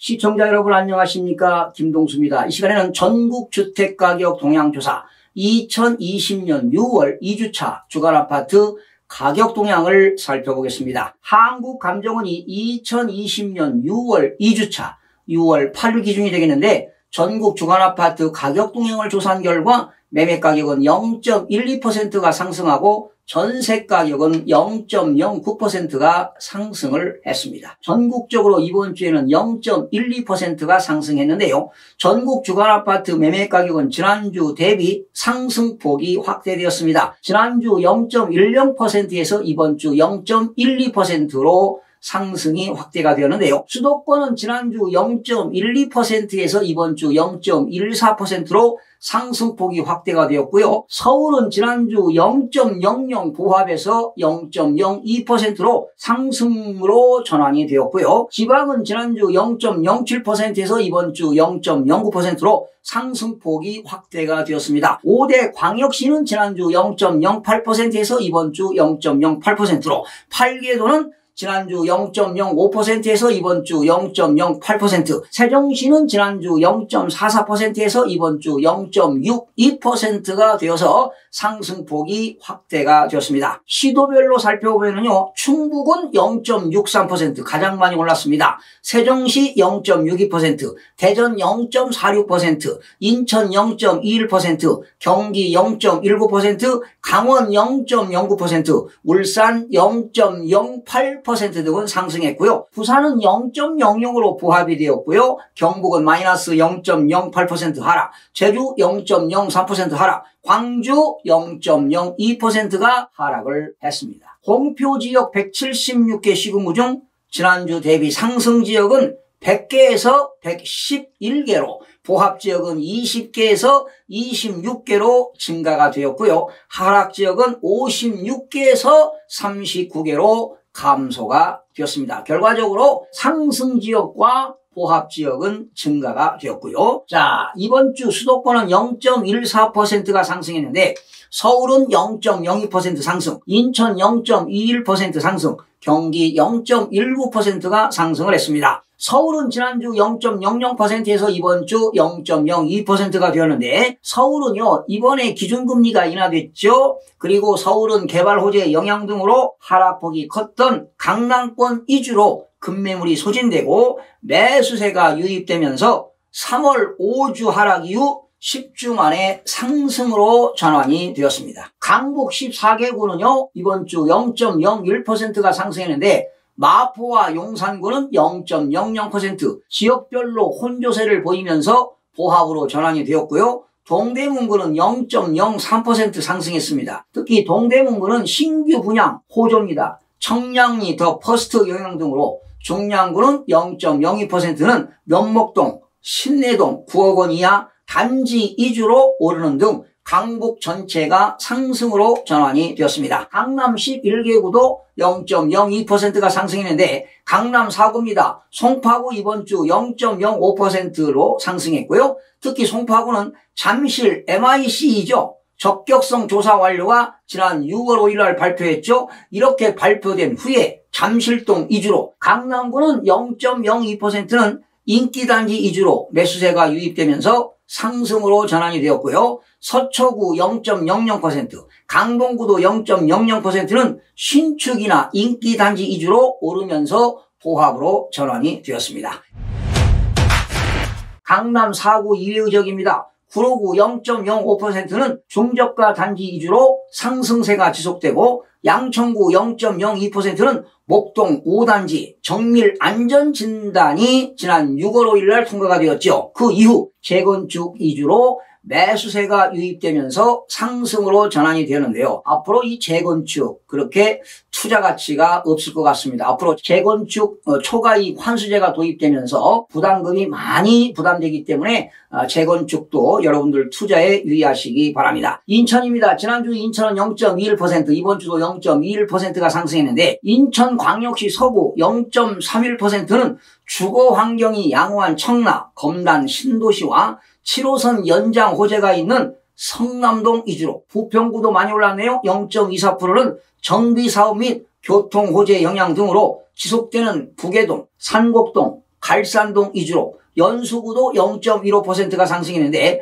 시청자 여러분 안녕하십니까? 김동수입니다. 이 시간에는 전국주택가격 동향조사 2020년 6월 2주차 주간아파트 가격 동향을 살펴보겠습니다. 한국감정원이 2020년 6월 2주차 6월 8일 기준이 되겠는데 전국 주간아파트 가격 동향을 조사한 결과 매매가격은 0.12%가 상승하고 전세가격은 0.09%가 상승을 했습니다. 전국적으로 이번 주에는 0.12%가 상승했는데요. 전국 주간아파트 매매가격은 지난주 대비 상승폭이 확대되었습니다. 지난주 0.10%에서 이번 주 0.12%로 상승이 확대가 되었는데요. 수도권은 지난주 0.12%에서 이번 주 0.14%로 상승폭이 확대가 되었고요. 서울은 지난주 0.00 보합에서 0.02%로 상승으로 전환이 되었고요. 지방은 지난주 0.07%에서 이번 주 0.09%로 상승폭이 확대가 되었습니다. 5대 광역시는 지난주 0.08%에서 이번 주 0.08%로 8개도는 지난주 0.05%에서 이번 주 0.08%, 세종시는 지난주 0.44%에서 이번 주 0.62%가 되어서 상승폭이 확대가 되었습니다. 시도별로 살펴보면요, 충북은 0.63% 가장 많이 올랐습니다. 세종시 0.62%, 대전 0.46%, 인천 0.21%, 경기 0.19%, 강원 0.09%, 울산 0.08% 등은 상승했고요. 부산은 0.00으로 보합이 되었고요. 경북은 마이너스 0.08% 하락, 제주 0.03% 하락, 광주 0.02%가 하락을 했습니다. 공표지역 176개 시군구 중 지난주 대비 상승지역은 100개에서 111개로, 보합지역은 20개에서 26개로 증가가 되었고요. 하락지역은 56개에서 39개로 감소가 되었습니다. 결과적으로 상승지역과 보합지역은 증가가 되었고요. 자, 이번 주 수도권은 0.14%가 상승했는데 서울은 0.02% 상승, 인천 0.21% 상승, 경기 0.19%가 상승을 했습니다. 서울은 지난주 0.00%에서 이번 주 0.02%가 되었는데 서울은요, 이번에 기준금리가 인하됐죠. 그리고 서울은 개발 호재의 영향 등으로 하락폭이 컸던 강남권 위주로 급매물이 소진되고 매수세가 유입되면서 3월 5주 하락 이후 10주 만에 상승으로 전환이 되었습니다. 강북 14개구는요, 이번 주 0.01%가 상승했는데 마포와 용산구는 0.00%, 지역별로 혼조세를 보이면서 보합으로 전환이 되었고요. 동대문구는 0.03% 상승했습니다. 특히 동대문구는 신규 분양 호조입니다. 청량리 더 퍼스트 영향 등으로 중량구는 0.02%는 면목동, 신내동 9억 원 이하 단지 위주로 오르는 등 강북 전체가 상승으로 전환이 되었습니다. 강남 11개구도 0.02%가 상승했는데 강남 4구입니다. 송파구 이번 주 0.05%로 상승했고요. 특히 송파구는 잠실 MIC이죠. 적격성 조사 완료가 지난 6월 5일 날 발표했죠. 이렇게 발표된 후에 잠실동 위주로, 강남구는 0.02%는 인기단지 위주로 매수세가 유입되면서 상승으로 전환이 되었고요. 서초구 0.00%, 강동구도 0.00%는 신축이나 인기단지 위주로 오르면서 보합으로 전환이 되었습니다. 강남 4구 이외의 지역입니다. 구로구 0.05%는 중저가 단지 위주로 상승세가 지속되고 양천구 0.02%는 목동 5단지 정밀 안전진단이 지난 6월 5일 날 통과가 되었죠. 그 이후 재건축 위주로 매수세가 유입되면서 상승으로 전환이 되는데요. 앞으로 이 재건축 그렇게 투자 가치가 없을 것 같습니다. 앞으로 재건축 초과이익 환수제가 도입되면서 부담금이 많이 부담되기 때문에 재건축도 여러분들 투자에 유의하시기 바랍니다. 인천입니다. 지난주 인천은 0.21%, 이번 주도 0.21%가 상승했는데 인천광역시 서구 0.31%는 주거 환경이 양호한 청라, 검단, 신도시와 7호선 연장 호재가 있는 성남동 위주로, 부평구도 많이 올랐네요. 0.24%는 정비사업 및 교통 호재 영향 등으로 지속되는 부계동, 산곡동, 갈산동 위주로 연수구도 0.15%가 상승했는데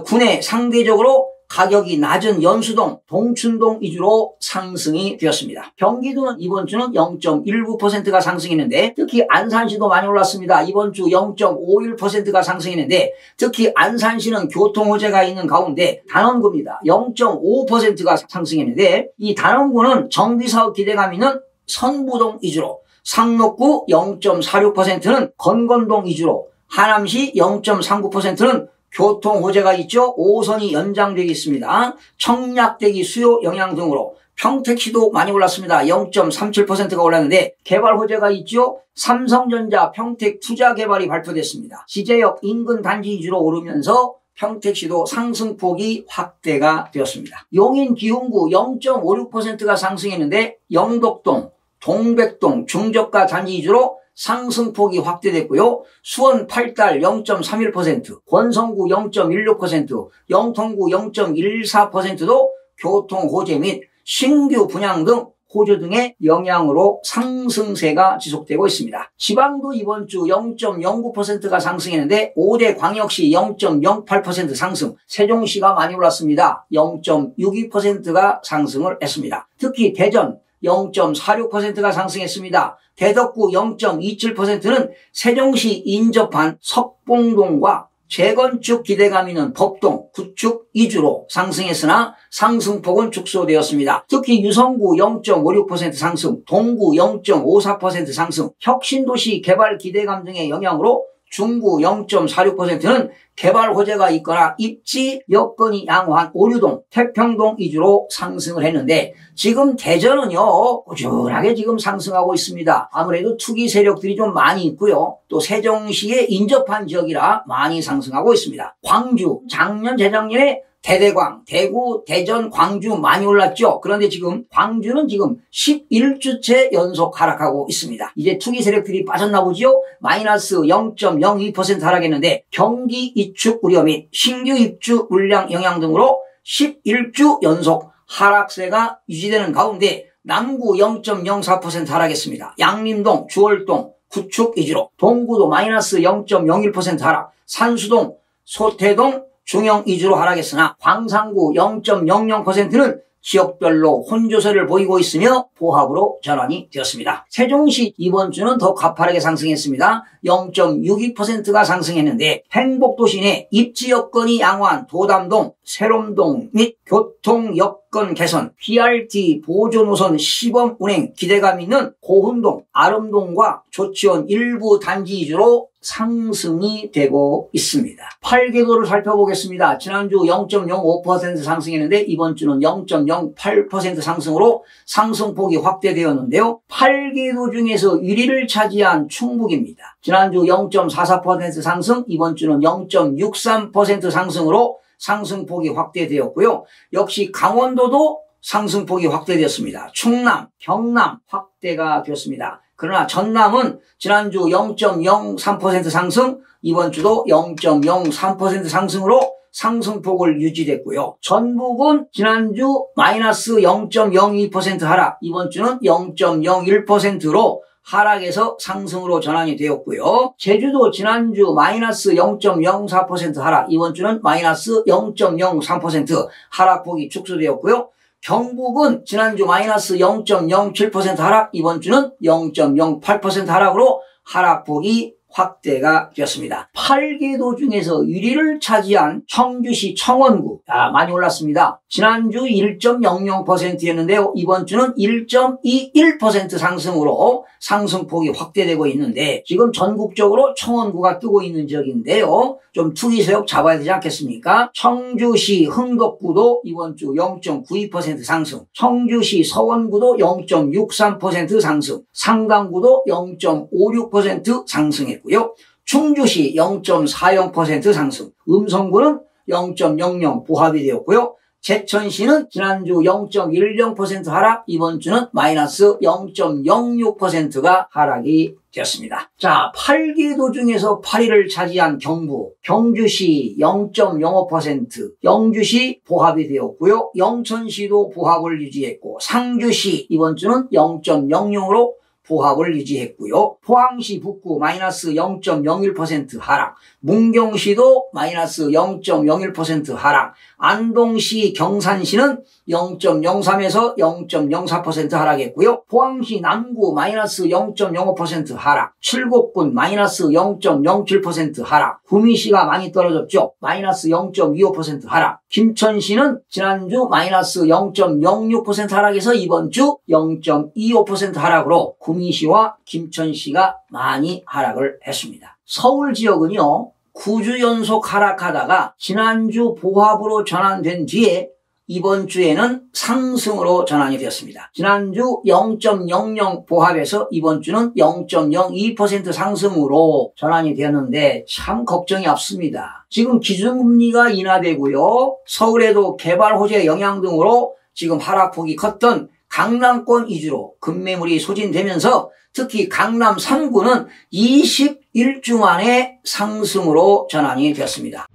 군내 상대적으로 가격이 낮은 연수동, 동춘동 위주로 상승이 되었습니다. 경기도는 이번 주는 0.19%가 상승했는데 특히 안산시도 많이 올랐습니다. 이번 주 0.51%가 상승했는데 특히 안산시는 교통호재가 있는 가운데 단원구입니다. 0.5%가 상승했는데 이 단원구는 정비사업 기대감 있는 선부동 위주로 상록구 0.46%는 건건동 위주로 하남시 0.39%는 교통호재가 있죠. 5선이 연장되어 있습니다. 청약대기 수요 영향 등으로 평택시도 많이 올랐습니다. 0.37%가 올랐는데 개발호재가 있죠. 삼성전자 평택 투자개발이 발표됐습니다. 지제역 인근 단지 위주로 오르면서 평택시도 상승폭이 확대가 되었습니다. 용인기흥구 0.56%가 상승했는데 영덕동, 동백동 중저가 단지 위주로 상승폭이 확대됐고요. 수원 8달 0.31%, 권성구 0.16%, 영통구 0.14%도 교통호재 및 신규 분양 등 호조 등의 영향으로 상승세가 지속되고 있습니다. 지방도 이번 주 0.09%가 상승했는데 5대 광역시 0.08% 상승, 세종시가 많이 올랐습니다. 0.62%가 상승을 했습니다. 특히 대전 0.46%가 상승했습니다. 대덕구 0.27%는 세종시 인접한 석봉동과 재건축 기대감 있는 법동, 구축 위주로 상승했으나 상승폭은 축소되었습니다. 특히 유성구 0.56% 상승, 동구 0.54% 상승, 혁신도시 개발 기대감 등의 영향으로 중구 0.46%는 개발 호재가 있거나 입지 여건이 양호한 오류동, 태평동 위주로 상승을 했는데 지금 대전은요 꾸준하게 지금 상승하고 있습니다. 아무래도 투기 세력들이 좀 많이 있고요. 또 세종시에 인접한 지역이라 많이 상승하고 있습니다. 광주 작년 재작년에 대대광, 대구, 대전, 광주 많이 올랐죠. 그런데 지금 광주는 지금 11주째 연속 하락하고 있습니다. 이제 투기 세력들이 빠졌나 보죠. 마이너스 0.02% 하락했는데 경기 이축 우려 및 신규 입주 물량 영향 등으로 11주 연속 하락세가 유지되는 가운데 남구 0.04% 하락했습니다. 양림동, 주월동, 구축 위주로 동구도 마이너스 0.01% 하락, 산수동, 소태동, 중형 위주로 하락했으나 광산구 0.00%는 지역별로 혼조세를 보이고 있으며 보합으로 전환이 되었습니다. 세종시 이번 주는 더 가파르게 상승했습니다. 0.62%가 상승했는데 행복도시 내 입지 여건이 양호한 도담동, 세롬동 및 교통 여건 개선, BRT 보조 노선 시범 운행 기대감 있는 고훈동, 아름동과 조치원 일부 단지 위주로 상승이 되고 있습니다. 8개도를 살펴보겠습니다. 지난주 0.05% 상승했는데 이번 주는 0.08% 상승으로 상승폭이 확대되었는데요. 8개도 중에서 1위를 차지한 충북입니다. 지난주 0.44% 상승, 이번 주는 0.63% 상승으로 상승폭이 확대되었고요. 역시 강원도도 상승폭이 확대되었습니다. 충남, 경남 확대가 되었습니다. 그러나 전남은 지난주 0.03% 상승, 이번 주도 0.03% 상승으로 상승폭을 유지됐고요. 전북은 지난주 마이너스 0.02% 하락, 이번 주는 0.01%로 하락에서 상승으로 전환이 되었고요. 제주도 지난주 마이너스 0.04% 하락, 이번 주는 마이너스 0.03% 하락폭이 축소되었고요. 경북은 지난주 마이너스 0.07% 하락, 이번 주는 0.08% 하락으로 하락폭이 확대가 되었습니다. 8개도 중에서 1위를 차지한 청주시 청원구 많이 올랐습니다. 지난주 1.00%였는데요. 이번 주는 1.21% 상승으로 상승폭이 확대되고 있는데 지금 전국적으로 청원구가 뜨고 있는 지역인데요. 좀 투기세력 잡아야 되지 않겠습니까? 청주시 흥덕구도 이번 주 0.92% 상승, 청주시 서원구도 0.63% 상승, 상당구도 0.56% 상승했고요. 충주시 0.40% 상승, 음성구는 0.00 보합이 되었고요. 제천시는 지난주 0.10% 하락, 이번 주는 마이너스 0.06%가 하락이 되었습니다. 자, 8개도 중에서 8위를 차지한 경부, 경주시 0.05%, 영주시 보합이 되었고요. 영천시도 보합을 유지했고 상주시 이번 주는 0.00으로 보합을 유지했고요. 포항시 북구 마이너스 0.01% 하락, 문경시도 마이너스 0.01% 하락, 안동시 경산시는 0.03에서 0.04% 하락했고요. 포항시 남구 마이너스 0.05% 하락, 칠곡군 마이너스 0.07% 하락, 구미시가 많이 떨어졌죠. 마이너스 0.25% 하락, 김천시는 지난주 마이너스 0.06% 하락해서 이번 주 0.25% 하락으로 구미시와 김천시가 많이 하락을 했습니다. 서울 지역은요, 9주 연속 하락하다가 지난주 보합으로 전환된 뒤에 이번 주에는 상승으로 전환이 되었습니다. 지난주 0.00 보합에서 이번 주는 0.02% 상승으로 전환이 되었는데 참 걱정이 앞섭니다. 지금 기준금리가 인하되고요. 서울에도 개발 호재 영향 등으로 지금 하락폭이 컸던 강남권 위주로 급매물이 소진되면서 특히 강남 3구는 21주 만에 상승으로 전환이 되었습니다.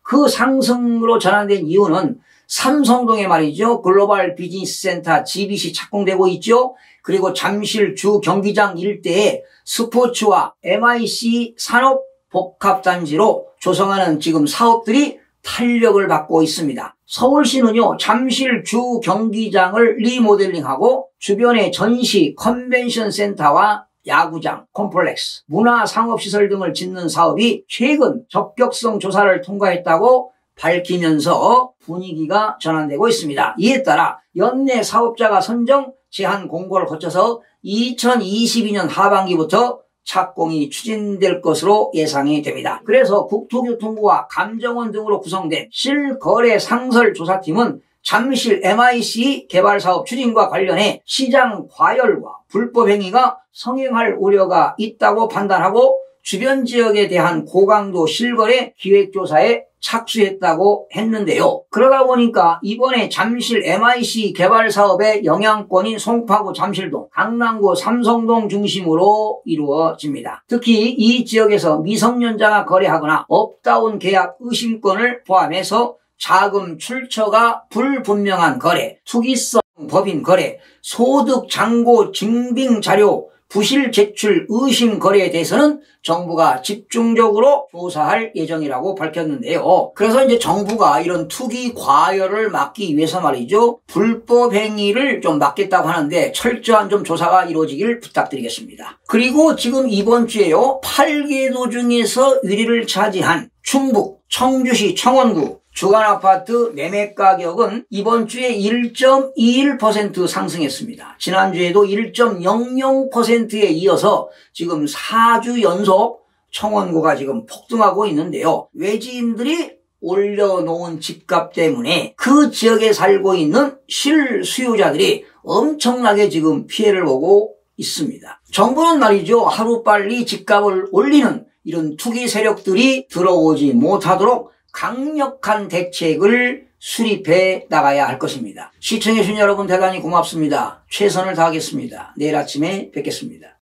그 상승으로 전환된 이유는 삼성동에 말이죠. 글로벌 비즈니스 센터 GBC 착공되고 있죠. 그리고 잠실 주 경기장 일대에 스포츠와 MIC 산업복합단지로 조성하는 지금 사업들이 탄력을 받고 있습니다. 서울시는요, 잠실 주 경기장을 리모델링하고 주변에 전시 컨벤션 센터와 야구장, 콤플렉스, 문화상업시설 등을 짓는 사업이 최근 적격성 조사를 통과했다고 밝히면서 분위기가 전환되고 있습니다. 이에 따라 연내 사업자가 선정 제한 공고를 거쳐서 2022년 하반기부터 착공이 추진될 것으로 예상이 됩니다. 그래서 국토교통부와 감정원 등으로 구성된 실거래 상설조사팀은 잠실 MIC 개발사업 추진과 관련해 시장 과열과 불법 행위가 성행할 우려가 있다고 판단하고 주변 지역에 대한 고강도 실거래 기획조사에 착수했다고 했는데요. 그러다 보니까 이번에 잠실 MIC 개발사업의 영향권인 송파구 잠실동, 강남구 삼성동 중심으로 이루어집니다. 특히 이 지역에서 미성년자가 거래하거나 업다운 계약 의심권을 포함해서 자금 출처가 불분명한 거래, 투기성 법인 거래, 소득 잔고 증빙 자료 부실 제출 의심 거래에 대해서는 정부가 집중적으로 조사할 예정이라고 밝혔는데요. 그래서 이제 정부가 이런 투기 과열을 막기 위해서 말이죠. 불법 행위를 좀 막겠다고 하는데 철저한 좀 조사가 이루어지길 부탁드리겠습니다. 그리고 지금 이번 주에요. 8개도 중에서 1위를 차지한 충북 청주시 청원구 주간아파트 매매 가격은 이번 주에 1.21% 상승했습니다. 지난주에도 1.00%에 이어서 지금 4주 연속 청원구가 지금 폭등하고 있는데요. 외지인들이 올려놓은 집값 때문에 그 지역에 살고 있는 실수요자들이 엄청나게 지금 피해를 보고 있습니다. 정부는 말이죠. 하루빨리 집값을 올리는 이런 투기 세력들이 들어오지 못하도록 강력한 대책을 수립해 나가야 할 것입니다. 시청해주신 여러분 대단히 고맙습니다. 최선을 다하겠습니다. 내일 아침에 뵙겠습니다.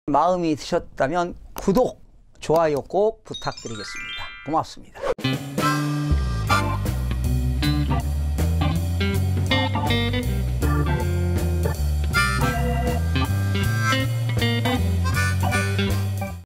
마음이 드셨다면 구독, 좋아요 꼭 부탁드리겠습니다. 고맙습니다.